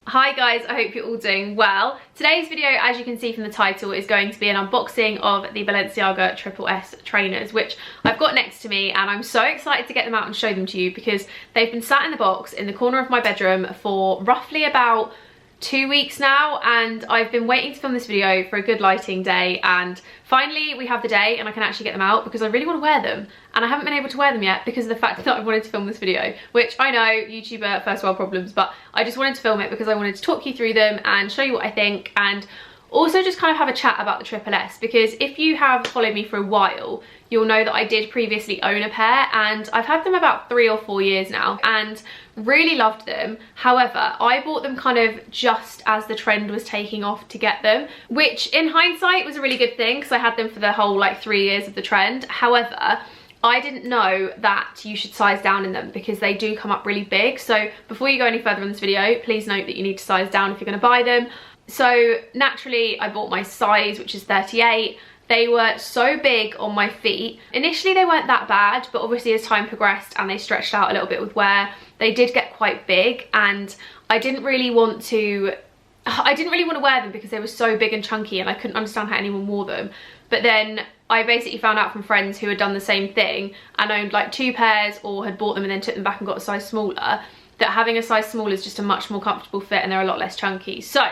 Hi guys, I hope you're all doing well. Today's video, as you can see from the title, is going to be an unboxing of the Balenciaga SS trainers, which I've got next to me, and I'm so excited to get them out and show them to you because they've been sat in the box in the corner of my bedroom for roughly about 2 weeks now, and I've been waiting to film this video for a good lighting day, and finally we have the day and I can actually get them out because I really want to wear them, and I haven't been able to wear them yet because of the fact that I wanted to film this video, which I know, YouTuber first world problems, but I just wanted to film it because I wanted to talk you through them and show you what I think, and also just kind of have a chat about the SS, because if you have followed me for a while, you'll know that I did previously own a pair, and I've had them about 3 or 4 years now and really loved them. However, I bought them kind of just as the trend was taking off to get them, which in hindsight was a really good thing because I had them for the whole like 3 years of the trend. However, I didn't know that you should size down in them because they do come up really big. So before you go any further in this video, please note that you need to size down if you're going to buy them. So naturally I bought my size, which is 38. They were so big on my feet. Initially they weren't that bad, but obviously as time progressed and they stretched out a little bit with wear, they did get quite big, and I didn't really want to wear them because they were so big and chunky and I couldn't understand how anyone wore them. But then I basically found out from friends who had done the same thing and owned like 2 pairs or had bought them and then took them back and got a size smaller, that having a size smaller is just a much more comfortable fit and they're a lot less chunky. So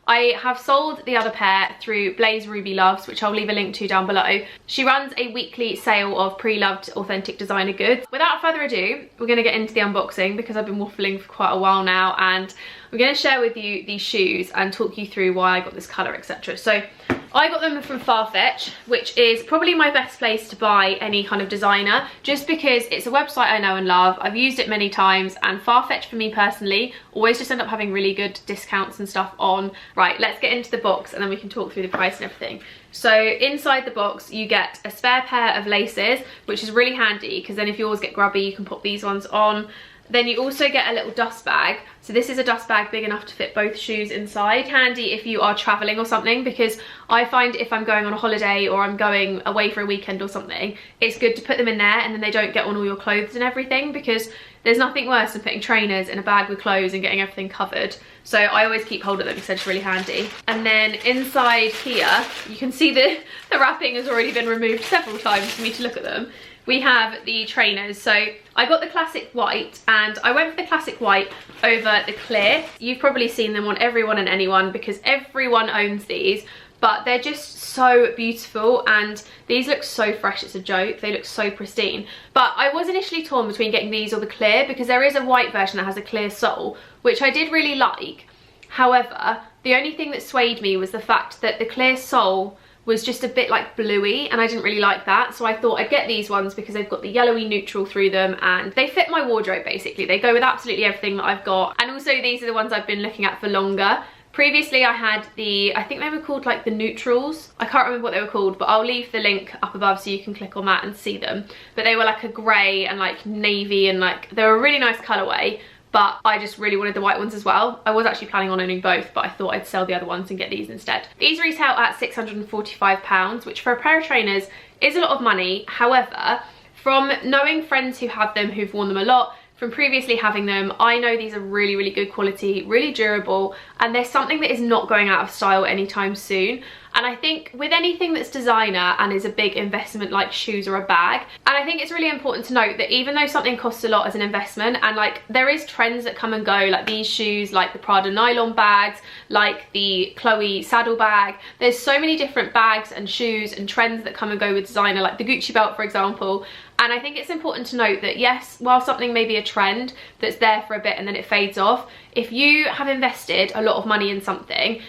I have sold the other pair through Blaze Ruby Loves, which I'll leave a link to down below. She runs a weekly sale of pre-loved authentic designer goods. Without further ado, we're going to get into the unboxing because I've been waffling for quite a while now, and I'm going to share with you these shoes and talk you through why I got this colour, etc. So I got them from Farfetch, which is probably my best place to buy any kind of designer, just because it's a website I know and love. I've used it many times, and Farfetch for me personally always just end up having really good discounts and stuff on. Right, let's get into the box and then we can talk through the price and everything. So inside the box you get a spare pair of laces, which is really handy because then if yours get grubby you can pop these ones on. Then you also get a little dust bag. So this is a dust bag big enough to fit both shoes inside. Handy if you are traveling or something, because I find if I'm going on a holiday or I'm going away for a weekend or something, it's good to put them in there and then they don't get on all your clothes and everything, because there's nothing worse than putting trainers in a bag with clothes and getting everything covered. So I always keep hold of them because they're just really handy. And then inside here, you can see the wrapping has already been removed several times for me to look at them. We have the trainers. So I got the classic white, and I went for the classic white over the clear. You've probably seen them on Everyone and Anyone because everyone owns these, but they're just so beautiful and these look so fresh, it's a joke. They look so pristine. But I was initially torn between getting these or the clear because there is a white version that has a clear sole, which I did really like. However, the only thing that swayed me was the fact that the clear sole was just a bit like bluey and I didn't really like that, so I thought I'd get these ones because they've got the yellowy neutral through them and they fit my wardrobe basically. They go with absolutely everything that I've got, and also these are the ones I've been looking at for longer. Previously I had I think they were called like the neutrals. I can't remember what they were called, but I'll leave the link up above so you can click on that and see them. But they were like a grey and like navy, and like they were a really nice colourway. But I just really wanted the white ones as well. I was actually planning on owning both, but I thought I'd sell the other ones and get these instead. These retail at £645, which for a pair of trainers is a lot of money. However, from knowing friends who have them, who've worn them a lot, from previously having them, I know these are really, really good quality, really durable, and they're something that is not going out of style anytime soon. And I think with anything that's designer and is a big investment like shoes or a bag, and I think it's really important to note that even though something costs a lot as an investment, and like there is trends that come and go, like these shoes, like the Prada nylon bags, like the Chloe saddle bag, there's so many different bags and shoes and trends that come and go with designer, like the Gucci belt for example. And I think it's important to note that yes, while something may be a trend that's there for a bit and then it fades off, if you have invested a lot of money in something,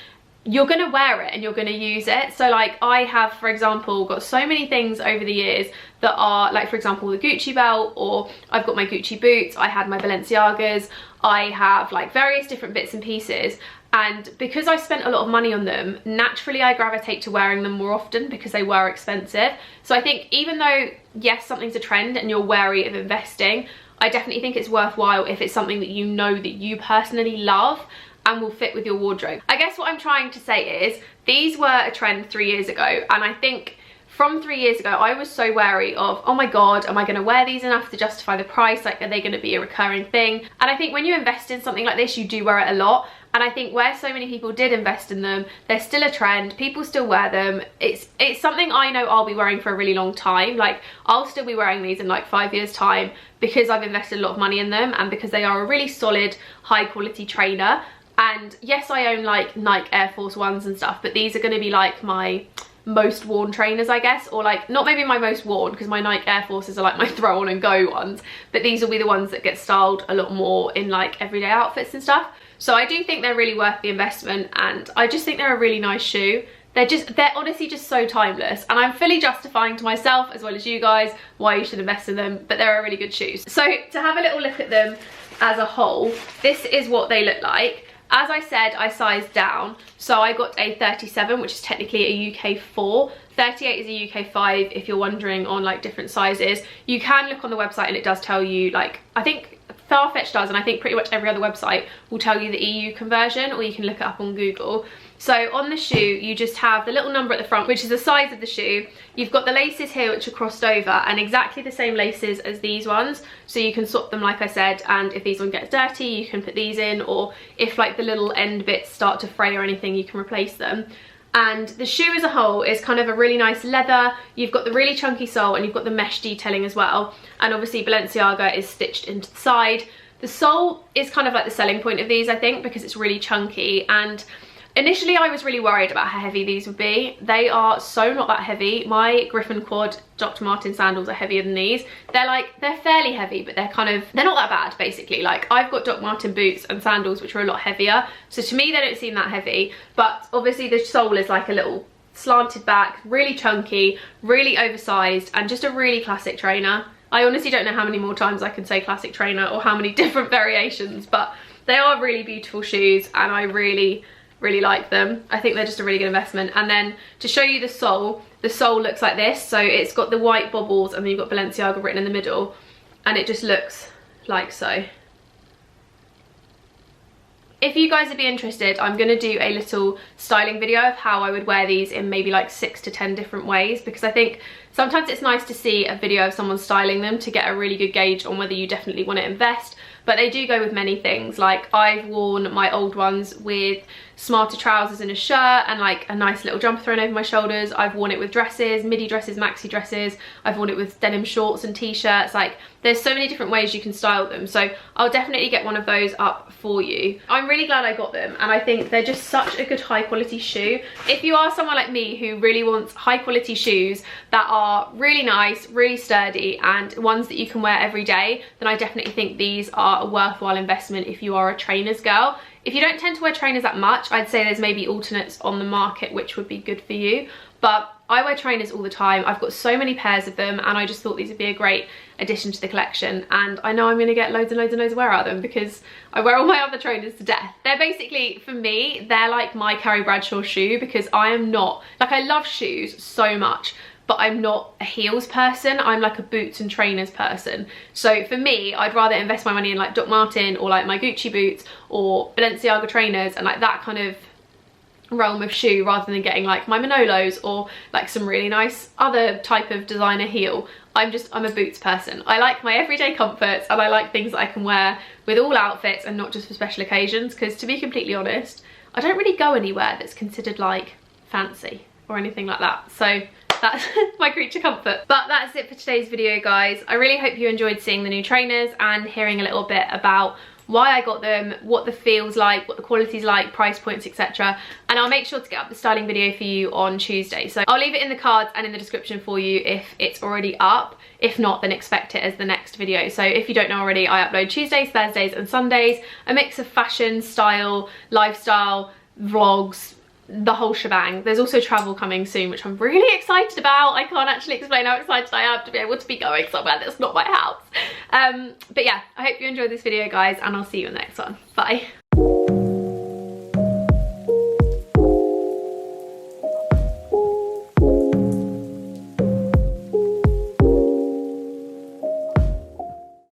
you're gonna wear it and you're gonna use it. So like I have, for example, got so many things over the years that are like, for example, the Gucci belt, or I've got my Gucci boots, I had my Balenciagas, I have like various different bits and pieces. And because I spent a lot of money on them, naturally I gravitate to wearing them more often because they were expensive. So I think even though, yes, something's a trend and you're wary of investing, I definitely think it's worthwhile if it's something that you know that you personally love and will fit with your wardrobe. I guess what I'm trying to say is these were a trend 3 years ago, and I think from 3 years ago, I was so wary of, oh my god, am I going to wear these enough to justify the price? Like, are they going to be a recurring thing? And I think when you invest in something like this, you do wear it a lot. And I think where so many people did invest in them, they're still a trend. People still wear them. It's something I know I'll be wearing for a really long time. Like, I'll still be wearing these in like 5 years time because I've invested a lot of money in them and because they are a really solid, high quality trainer. And yes, I own like Nike Air Force Ones and stuff, but these are going to be like my most worn trainers, I guess, or like not maybe my most worn, because my Nike Air Forces are like my throw on and go ones, but these will be the ones that get styled a lot more in like everyday outfits and stuff. So I do think they're really worth the investment, and I just think they're a really nice shoe. They're honestly just so timeless, and I'm fully justifying to myself as well as you guys why you should invest in them, but they're a really good shoes. So to have a little look at them as a whole, this is what they look like. As I said, I sized down, so I got a 37, which is technically a UK 4. 38 is a UK 5 if you're wondering on like different sizes. You can look on the website and it does tell you, like, I think Farfetch does, and I think pretty much every other website will tell you the EU conversion, or you can look it up on Google. So on the shoe, you just have the little number at the front, which is the size of the shoe. You've got the laces here, which are crossed over, and exactly the same laces as these ones. So you can swap them, like I said, and if these one gets dirty, you can put these in, or if like the little end bits start to fray or anything, you can replace them. And the shoe as a whole is kind of a really nice leather. You've got the really chunky sole and you've got the mesh detailing as well. And obviously Balenciaga is stitched into the side. The sole is kind of like the selling point of these, I think, because it's really chunky. And initially I was really worried about how heavy these would be. They are so not that heavy. My Griffin Quad Dr. Martin sandals are heavier than these. They're fairly heavy, but they're not that bad, basically. Like, I've got Dr. Martin boots and sandals which are a lot heavier, so to me they don't seem that heavy. But obviously the sole is like a little slanted back, really chunky, really oversized, and just a really classic trainer. I honestly don't know how many more times I can say classic trainer or how many different variations, but they are really beautiful shoes and I really like them. I think they're just a really good investment. And then to show you the sole looks like this. So it's got the white bobbles and then you've got Balenciaga written in the middle, and it just looks like so. If you guys would be interested, I'm going to do a little styling video of how I would wear these in maybe like 6 to 10 different ways, because I think sometimes it's nice to see a video of someone styling them to get a really good gauge on whether you definitely want to invest. But they do go with many things. Like, I've worn my old ones with smarter trousers and a shirt and like a nice little jumper thrown over my shoulders. I've worn it with dresses, midi dresses, maxi dresses. I've worn it with denim shorts and t-shirts. Like, there's so many different ways you can style them. So I'll definitely get one of those up for you. I'm really glad I got them, and I think they're just such a good high quality shoe. If you are someone like me who really wants high quality shoes that are really nice, really sturdy, and ones that you can wear every day, then I definitely think these are a worthwhile investment if you are a trainers girl. If you don't tend to wear trainers that much, I'd say there's maybe alternates on the market which would be good for you. But I wear trainers all the time. I've got so many pairs of them, and I just thought these would be a great addition to the collection. And I know I'm going to get loads and loads and loads of wear out of them because I wear all my other trainers to death. They're basically, for me, they're like my Carrie Bradshaw shoe, because I am not, like, I love shoes so much, but I'm not a heels person. I'm like a boots and trainers person. So for me, I'd rather invest my money in like Doc Marten or like my Gucci boots or Balenciaga trainers and like that kind of realm of shoe, rather than getting like my Manolos or like some really nice other type of designer heel. I'm a boots person. I like my everyday comforts, and I like things that I can wear with all outfits and not just for special occasions, because to be completely honest, I don't really go anywhere that's considered like fancy or anything like that. So that's my creature comfort. But that's it for today's video, guys. I really hope you enjoyed seeing the new trainers and hearing a little bit about why I got them, what the feel's like, what the quality's like, price points, etc. And I'll make sure to get up the styling video for you on Tuesday. So I'll leave it in the cards and in the description for you if it's already up. If not, then expect it as the next video. So if you don't know already, I upload Tuesdays, Thursdays and Sundays, a mix of fashion, style, lifestyle, vlogs, the whole shebang. There's also travel coming soon, which I'm really excited about. I can't actually explain how excited I am to be able to be going somewhere that's not my house. But yeah, I hope you enjoyed this video, guys, and I'll see you in the next one. Bye.